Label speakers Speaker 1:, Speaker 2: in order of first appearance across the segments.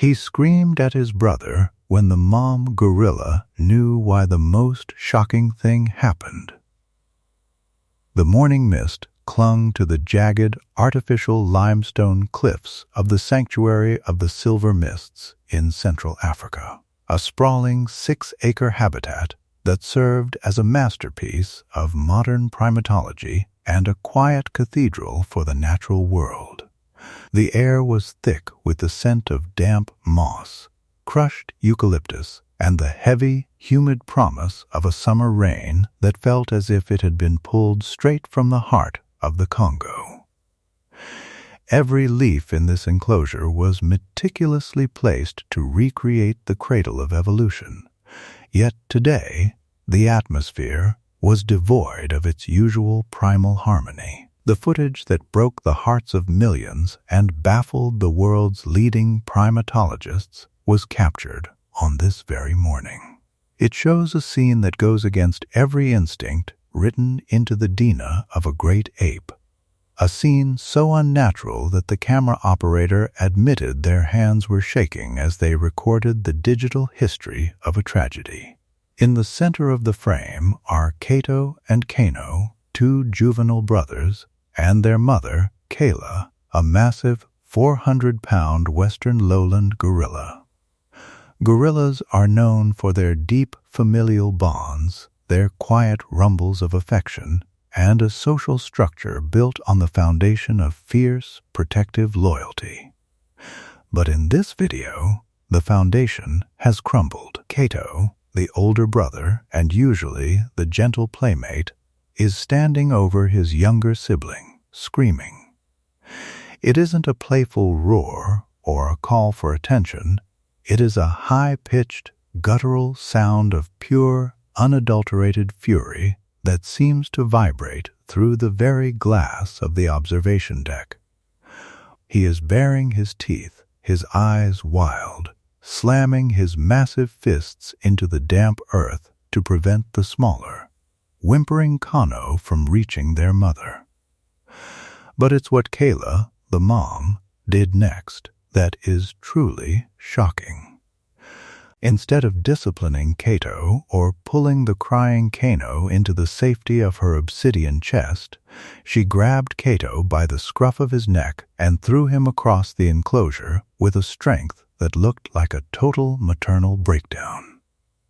Speaker 1: He screamed at his brother when the mom gorilla knew why the most shocking thing happened. The morning mist clung to the jagged, artificial limestone cliffs of the Sanctuary of the Silver Mists in Central Africa, a sprawling 6-acre habitat that served as a masterpiece of modern primatology and a quiet cathedral for the natural world. The air was thick with the scent of damp moss, crushed eucalyptus, and the heavy, humid promise of a summer rain that felt as if it had been pulled straight from the heart of the Congo. Every leaf in this enclosure was meticulously placed to recreate the cradle of evolution. Yet today, the atmosphere was devoid of its usual primal harmony. The footage that broke the hearts of millions and baffled the world's leading primatologists was captured on this very morning. It shows a scene that goes against every instinct written into the DNA of a great ape. A scene so unnatural that the camera operator admitted their hands were shaking as they recorded the digital history of a tragedy. In the center of the frame are Kato and Kano, two juvenile brothers, and their mother, Kayla, a massive 400-pound western lowland gorilla. Gorillas are known for their deep familial bonds, their quiet rumbles of affection, and a social structure built on the foundation of fierce, protective loyalty. But in this video, the foundation has crumbled. Kato, the older brother and usually the gentle playmate, is standing over his younger sibling, screaming. It isn't a playful roar or a call for attention. It is a high-pitched, guttural sound of pure, unadulterated fury that seems to vibrate through the very glass of the observation deck. He is baring his teeth, his eyes wild, slamming his massive fists into the damp earth to prevent the smaller, whimpering Kano from reaching their mother. But it's what Kayla, the mom, did next that is truly shocking. Instead of disciplining Kato or pulling the crying Kano into the safety of her obsidian chest, she grabbed Kato by the scruff of his neck and threw him across the enclosure with a strength that looked like a total maternal breakdown.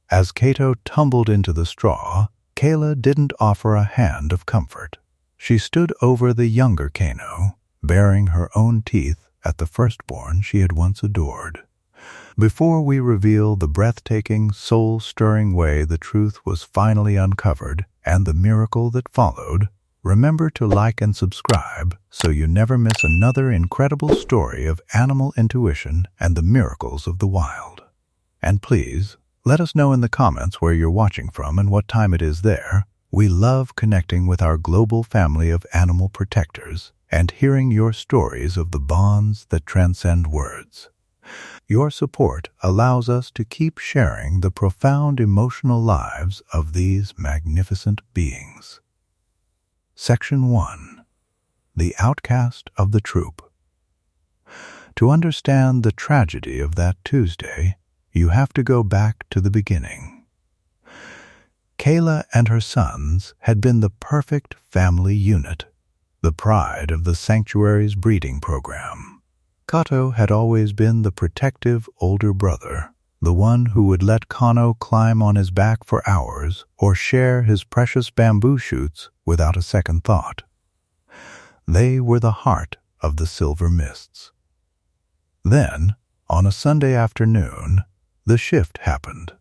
Speaker 1: As Kato tumbled into the straw, Kayla didn't offer a hand of comfort. She stood over the younger Kano, baring her own teeth at the firstborn she had once adored. Before we reveal the breathtaking, soul-stirring way the truth was finally uncovered and the miracle that followed, remember to like and subscribe so you never miss another incredible story of animal intuition and the miracles of the wild. And please, let us know in the comments where you're watching from and what time it is there. We love connecting with our global family of animal protectors and hearing your stories of the bonds that transcend words. Your support allows us to keep sharing the profound emotional lives of these magnificent beings. Section 1. The Outcast of the Troop. To understand the tragedy of that Tuesday, you have to go back to the beginning. Kayla and her sons had been the perfect family unit, the pride of the sanctuary's breeding program. Kato had always been the protective older brother, the one who would let Kano climb on his back for hours or share his precious bamboo shoots without a second thought. They were the heart of the Silver Mists. Then, on a Sunday afternoon, the shift happened.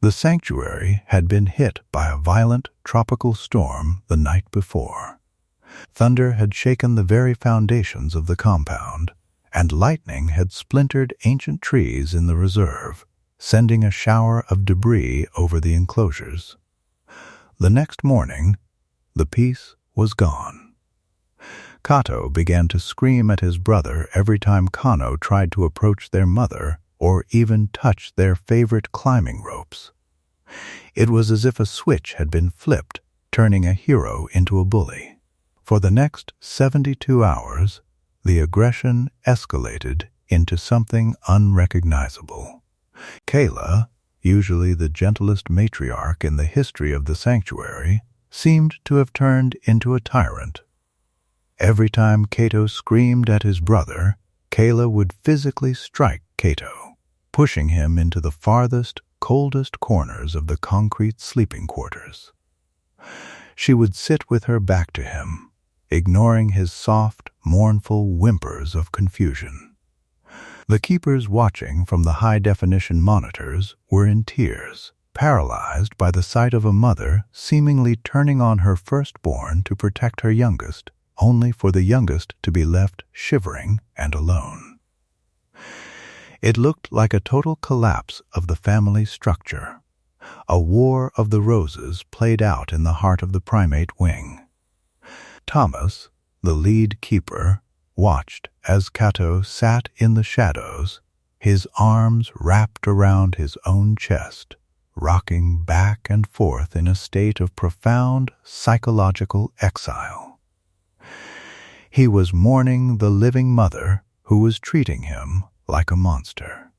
Speaker 1: The sanctuary had been hit by a violent tropical storm the night before. Thunder had shaken the very foundations of the compound, and lightning had splintered ancient trees in the reserve, sending a shower of debris over the enclosures. The next morning, the peace was gone. Kato began to scream at his brother every time Kano tried to approach their mother or even touch their favorite climbing ropes. It was as if a switch had been flipped, turning a hero into a bully. For the next 72 hours, the aggression escalated into something unrecognizable. Kayla, usually the gentlest matriarch in the history of the sanctuary, seemed to have turned into a tyrant. Every time Cato screamed at his brother, Kayla would physically strike Cato, pushing him into the farthest, coldest corners of the concrete sleeping quarters. She would sit with her back to him, ignoring his soft, mournful whimpers of confusion. The keepers watching from the high-definition monitors were in tears, paralyzed by the sight of a mother seemingly turning on her firstborn to protect her youngest, only for the youngest to be left shivering and alone. It looked like a total collapse of the family structure. A war of the roses played out in the heart of the primate wing. Thomas, the lead keeper, watched as Cato sat in the shadows, his arms wrapped around his own chest, rocking back and forth in a state of profound psychological exile. He was mourning the living mother who was treating him like a monster.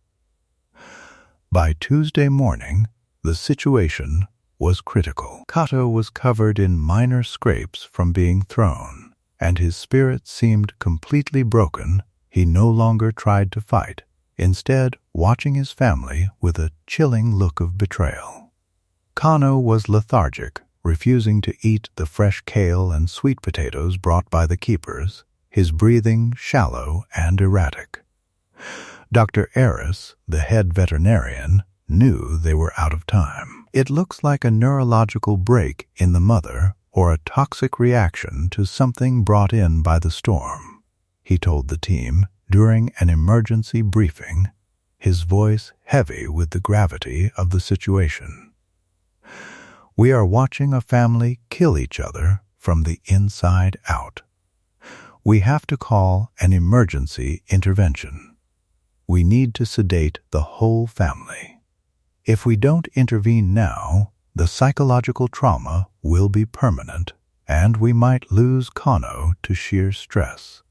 Speaker 1: By Tuesday morning, the situation was critical. Cato was covered in minor scrapes from being thrown, and his spirit seemed completely broken. He no longer tried to fight, instead watching his family with a chilling look of betrayal. Kano was lethargic, refusing to eat the fresh kale and sweet potatoes brought by the keepers, his breathing shallow and erratic. Dr. Eris, the head veterinarian, knew they were out of time. It looks like a neurological break in the mother or a toxic reaction to something brought in by the storm, he told the team during an emergency briefing, his voice heavy with the gravity of the situation. We are watching a family kill each other from the inside out. We have to call an emergency intervention. We need to sedate the whole family. If we don't intervene now, the psychological trauma will be permanent, and we might lose Kano to sheer stress.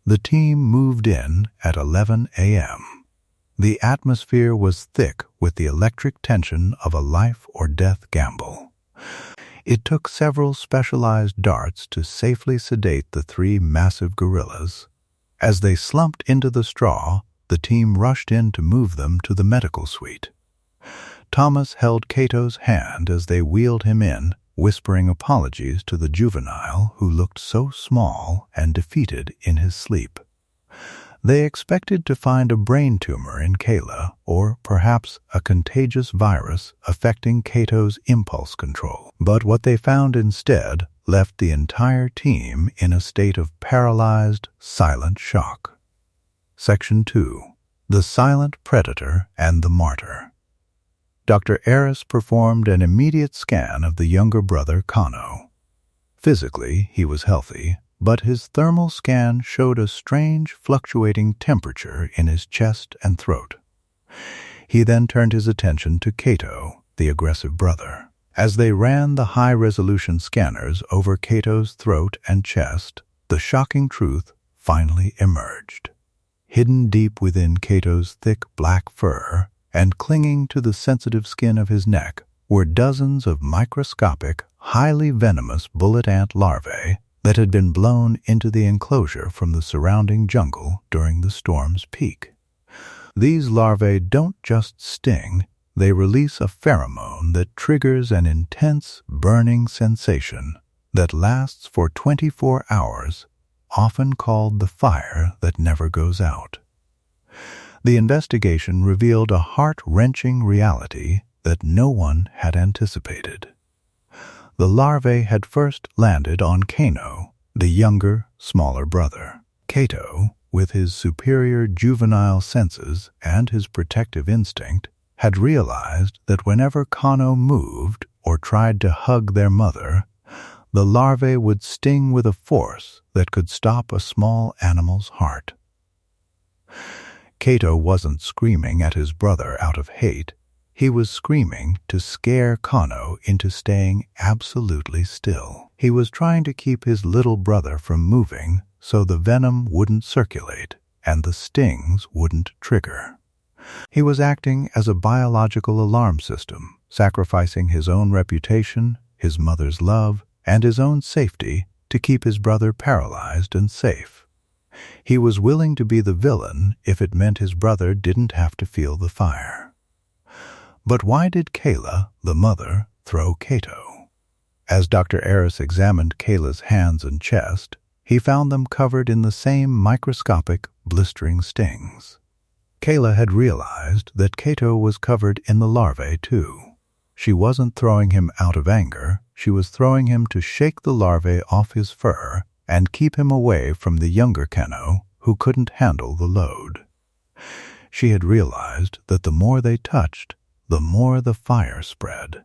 Speaker 1: The team moved in at 11 a.m. The atmosphere was thick with the electric tension of a life-or-death gamble. It took several specialized darts to safely sedate the three massive gorillas. As they slumped into the straw, the team rushed in to move them to the medical suite. Thomas held Cato's hand as they wheeled him in, whispering apologies to the juvenile who looked so small and defeated in his sleep. They expected to find a brain tumor in Kayla, or perhaps a contagious virus affecting Cato's impulse control. But what they found instead left the entire team in a state of paralyzed, silent shock. Section 2. The Silent Predator and the Martyr. Dr. Eris performed an immediate scan of the younger brother Kano. Physically, he was healthy, but his thermal scan showed a strange fluctuating temperature in his chest and throat. He then turned his attention to Cato, the aggressive brother. As they ran the high-resolution scanners over Cato's throat and chest, the shocking truth finally emerged. Hidden deep within Cato's thick black fur and clinging to the sensitive skin of his neck were dozens of microscopic, highly venomous bullet ant larvae that had been blown into the enclosure from the surrounding jungle during the storm's peak. These larvae don't just sting, they release a pheromone that triggers an intense, burning sensation that lasts for 24 hours, often called the fire that never goes out. The investigation revealed a heart-wrenching reality that no one had anticipated. The larvae had first landed on Kano, the younger, smaller brother. Cato, with his superior juvenile senses and his protective instinct, had realized that whenever Kano moved or tried to hug their mother, the larvae would sting with a force that could stop a small animal's heart. Cato wasn't screaming at his brother out of hate. He was screaming to scare Kano into staying absolutely still. He was trying to keep his little brother from moving so the venom wouldn't circulate and the stings wouldn't trigger. He was acting as a biological alarm system, sacrificing his own reputation, his mother's love, and his own safety to keep his brother paralyzed and safe. He was willing to be the villain if it meant his brother didn't have to feel the fire. But why did Kayla, the mother, throw Cato? As Dr. Eris examined Kayla's hands and chest, he found them covered in the same microscopic, blistering stings. Kayla had realized that Cato was covered in the larvae too. She wasn't throwing him out of anger, she was throwing him to shake the larvae off his fur and keep him away from the younger Keno who couldn't handle the load. She had realized that the more they touched, the more the fire spread.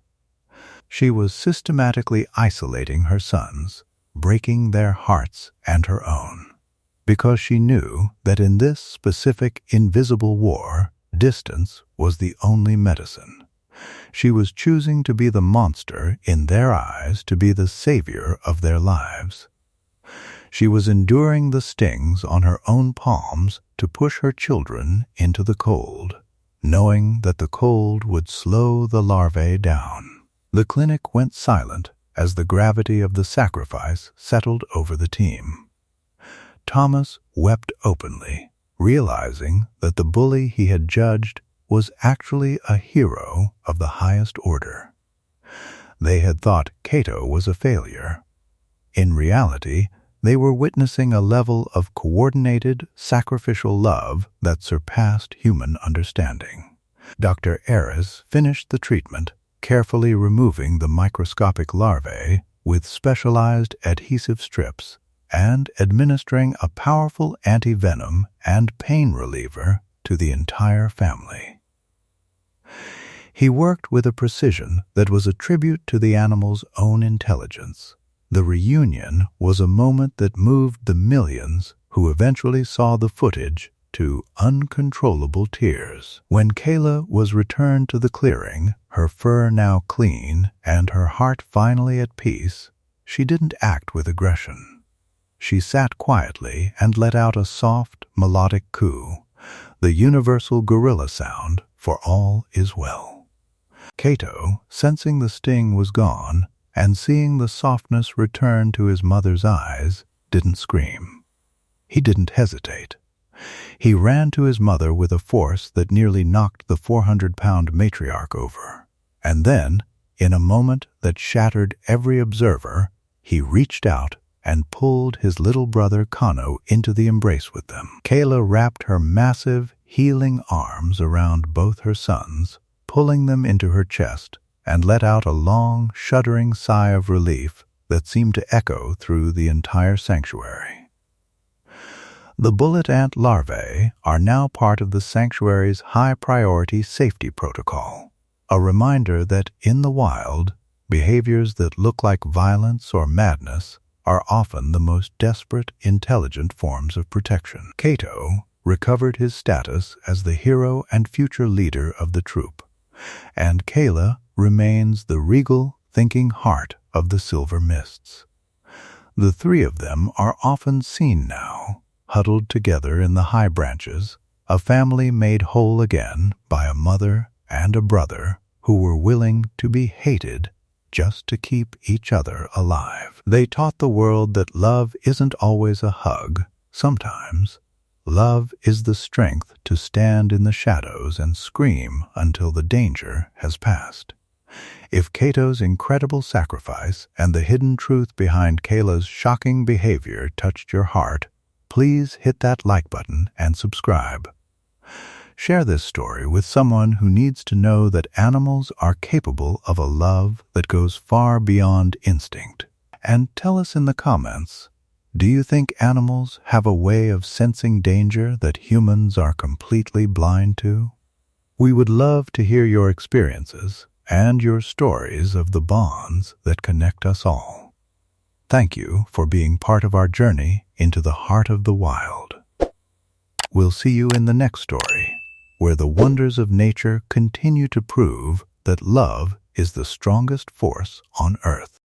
Speaker 1: She was systematically isolating her sons, breaking their hearts and her own, because she knew that in this specific invisible war, distance was the only medicine. She was choosing to be the monster in their eyes, to be the savior of their lives. She was enduring the stings on her own palms to push her children into the cold, knowing that the cold would slow the larvae down. The clinic went silent as the gravity of the sacrifice settled over the team. Thomas wept openly, realizing that the bully he had judged was actually a hero of the highest order. They had thought Cato was a failure. In reality, they were witnessing a level of coordinated, sacrificial love that surpassed human understanding. Dr. Eris finished the treatment, carefully removing the microscopic larvae with specialized adhesive strips and administering a powerful anti-venom and pain reliever to the entire family. He worked with a precision that was a tribute to the animal's own intelligence. The reunion was a moment that moved the millions who eventually saw the footage to uncontrollable tears. When Kayla was returned to the clearing, her fur now clean and her heart finally at peace, she didn't act with aggression. She sat quietly and let out a soft, melodic coo, the universal gorilla sound for all is well. Cato, sensing the sting was gone and seeing the softness return to his mother's eyes, didn't scream. He didn't hesitate. He ran to his mother with a force that nearly knocked the 400-pound matriarch over. And then, in a moment that shattered every observer, he reached out and pulled his little brother Kano into the embrace with them. Kayla wrapped her massive, healing arms around both her sons, pulling them into her chest, and let out a long, shuddering sigh of relief that seemed to echo through the entire sanctuary. The bullet ant larvae are now part of the sanctuary's high-priority safety protocol, a reminder that in the wild, behaviors that look like violence or madness are often the most desperate, intelligent forms of protection. Cato recovered his status as the hero and future leader of the troop, and Kayla remains the regal, thinking heart of the Silver Mists. The three of them are often seen now, huddled together in the high branches, a family made whole again by a mother and a brother who were willing to be hated just to keep each other alive. They taught the world that love isn't always a hug. Sometimes, love is the strength to stand in the shadows and scream until the danger has passed. If Cato's incredible sacrifice and the hidden truth behind Kayla's shocking behavior touched your heart, please hit that like button and subscribe. Share this story with someone who needs to know that animals are capable of a love that goes far beyond instinct. And tell us in the comments, do you think animals have a way of sensing danger that humans are completely blind to? We would love to hear your experiences and your stories of the bonds that connect us all. Thank you for being part of our journey into the heart of the wild. We'll see you in the next story, where the wonders of nature continue to prove that love is the strongest force on Earth.